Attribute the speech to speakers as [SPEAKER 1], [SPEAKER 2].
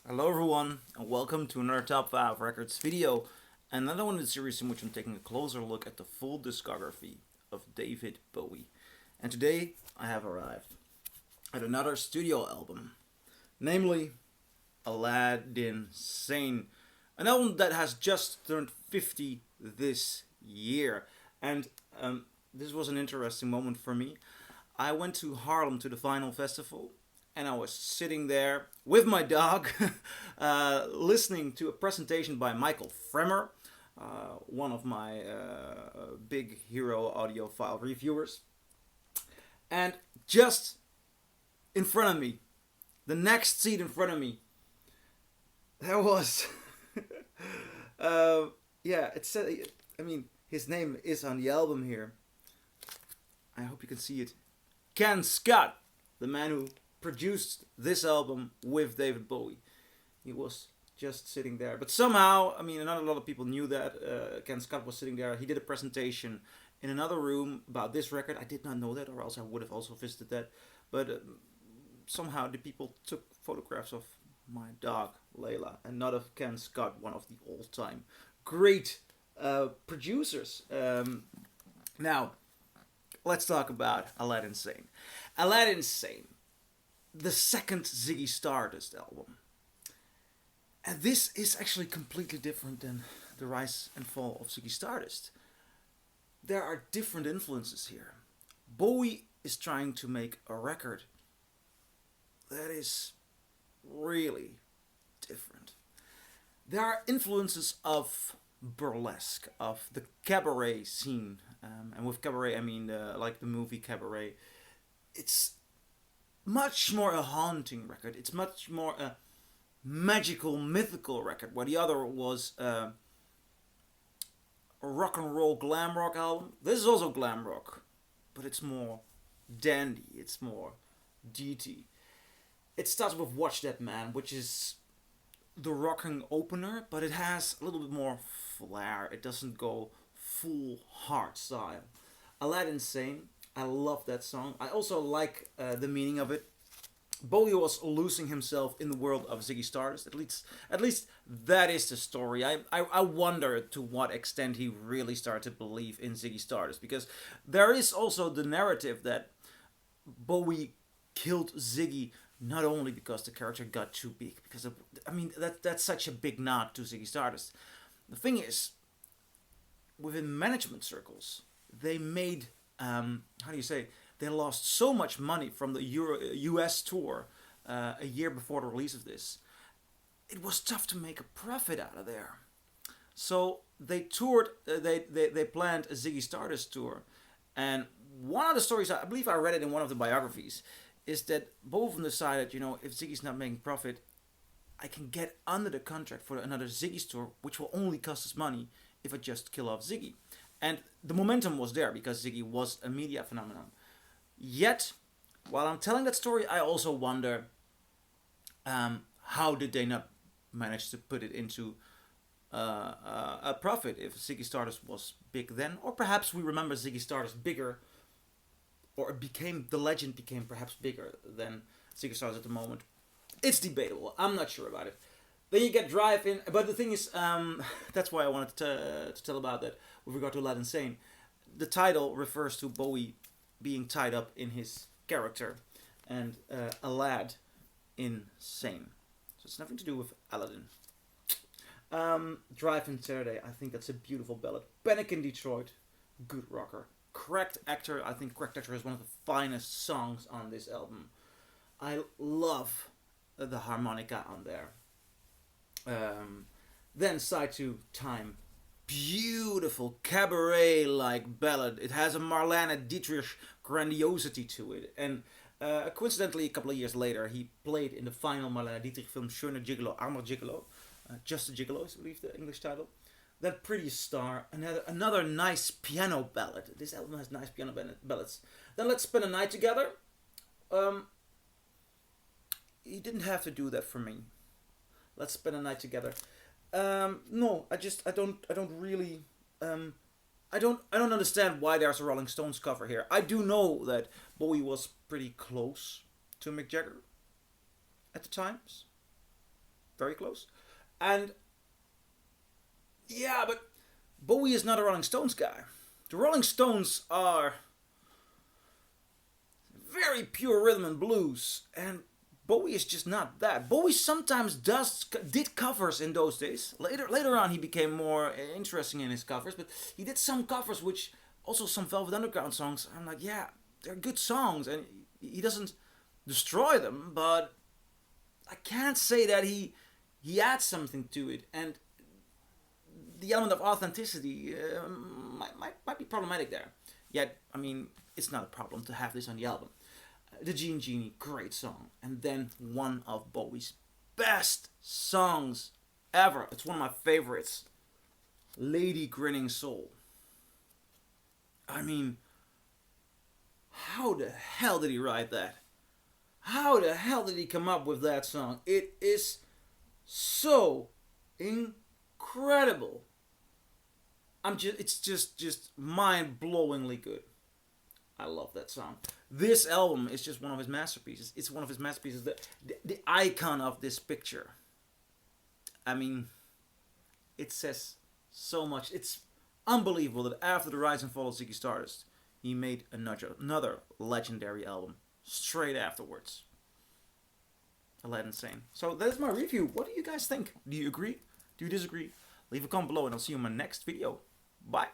[SPEAKER 1] Hello everyone, and welcome to another Top 5 Records video, another one in the series in which I'm taking a closer look at the full discography of David Bowie. And today I have arrived at another studio album, namely Aladdin Sane, an album that has just turned 50 this year. And this was an interesting moment for me. I went to Harlem to the Vinyl Festival, and I was sitting there with my dog, listening to a presentation by Michael Fremmer, one of my big hero audiophile reviewers. And just in front of me, the next seat in front of me, there was, yeah, it said, his name is on the album here. I hope you can see it. Ken Scott, the man who produced this album with David Bowie. He was just sitting there. But somehow, not a lot of people knew that Ken Scott was sitting there. He did a presentation in another room about this record. I did not know that, or else I would have also visited that. But somehow the people took photographs of my dog, Layla, and not of Ken Scott, one of the all-time great producers. Now, let's talk about Aladdin Sane. Aladdin Sane, the second Ziggy Stardust album. And this is actually completely different than the rise and fall of Ziggy Stardust. There are different influences here. Bowie is trying to make a record that is really different. There are influences of burlesque, of the cabaret scene. And with cabaret, I mean like the movie Cabaret. It's much more a haunting record. It's much more a magical, mythical record, where the other was a rock and roll glam rock album. This is also glam rock, but it's more dandy. It's more deity. It starts with Watch That Man, which is the rocking opener, but it has a little bit more flair. It doesn't go full hard style. Aladdin Sane, I love that song. I also like the meaning of it. Bowie was losing himself in the world of Ziggy Stardust. At least that is the story. I wonder to what extent he really started to believe in Ziggy Stardust, because there is also the narrative that Bowie killed Ziggy not only because the character got too big, because that's such a big nod to Ziggy Stardust. The thing is, within management circles, they made they lost so much money from the US tour a year before the release of this. It was tough to make a profit out of there. So they toured, they planned a Ziggy Stardust tour. And one of the stories, I believe I read it in one of the biographies, is that both of them decided, if Ziggy's not making profit, I can get under the contract for another Ziggy's tour, which will only cost us money if I just kill off Ziggy. And the momentum was there because Ziggy was a media phenomenon. Yet, while I'm telling that story, I also wonder how did they not manage to put it into a profit if Ziggy Stardust was big then, or perhaps we remember Ziggy Stardust bigger, or the legend became perhaps bigger than Ziggy Stardust at the moment. It's debatable. I'm not sure about it. Then you get Drive In, but the thing is, that's why I wanted to tell about that with regard to Aladdin Sane. The title refers to Bowie being tied up in his character, and Alad in Sane. So it's nothing to do with Aladdin. Drive In Saturday, I think that's a beautiful ballad. Panic in Detroit, good rocker. Cracked Actor, I think Cracked Actor is one of the finest songs on this album. I love the harmonica on there. Then Side 2, Time. Beautiful cabaret-like ballad. It has a Marlene Dietrich grandiosity to it. And coincidentally, a couple of years later, he played in the final Marlene Dietrich film Schöner Gigolo, Armer Gigolo. Just a Gigolo is, I believe, the English title. That Prettiest Star, another nice piano ballad. This album has nice piano ballads. Then Let's Spend a Night Together. He didn't have to do that for me. Let's Spend a Night Together. No, I don't really I don't understand why there's a Rolling Stones cover here. I do know that Bowie was pretty close to Mick Jagger at the times. very close. And yeah, but Bowie is not a Rolling Stones guy. The Rolling Stones are very pure rhythm and blues, and Bowie is just not that. Bowie sometimes did covers in those days. Later on, he became more interesting in his covers, but he did some covers, which also some Velvet Underground songs. I'm like, yeah, they're good songs, and he doesn't destroy them, but I can't say that he adds something to it, and the element of authenticity might be problematic there. Yet, I mean, it's not a problem to have this on the album. The Gene Genie, great song. And then one of Bowie's best songs ever. It's one of my favorites. Lady Grinning Soul. I mean, how the hell did he write that? How the hell did he come up with that song? It is so incredible. It's just mind-blowingly good. I love that song. This album is just one of his masterpieces. It's one of his masterpieces. The icon of this picture. I mean, it says so much. It's unbelievable that after the rise and fall of Ziggy Stardust, he made another legendary album straight afterwards. Aladdin Sane. So that's my review. What do you guys think? Do you agree? Do you disagree? Leave a comment below and I'll see you in my next video. Bye.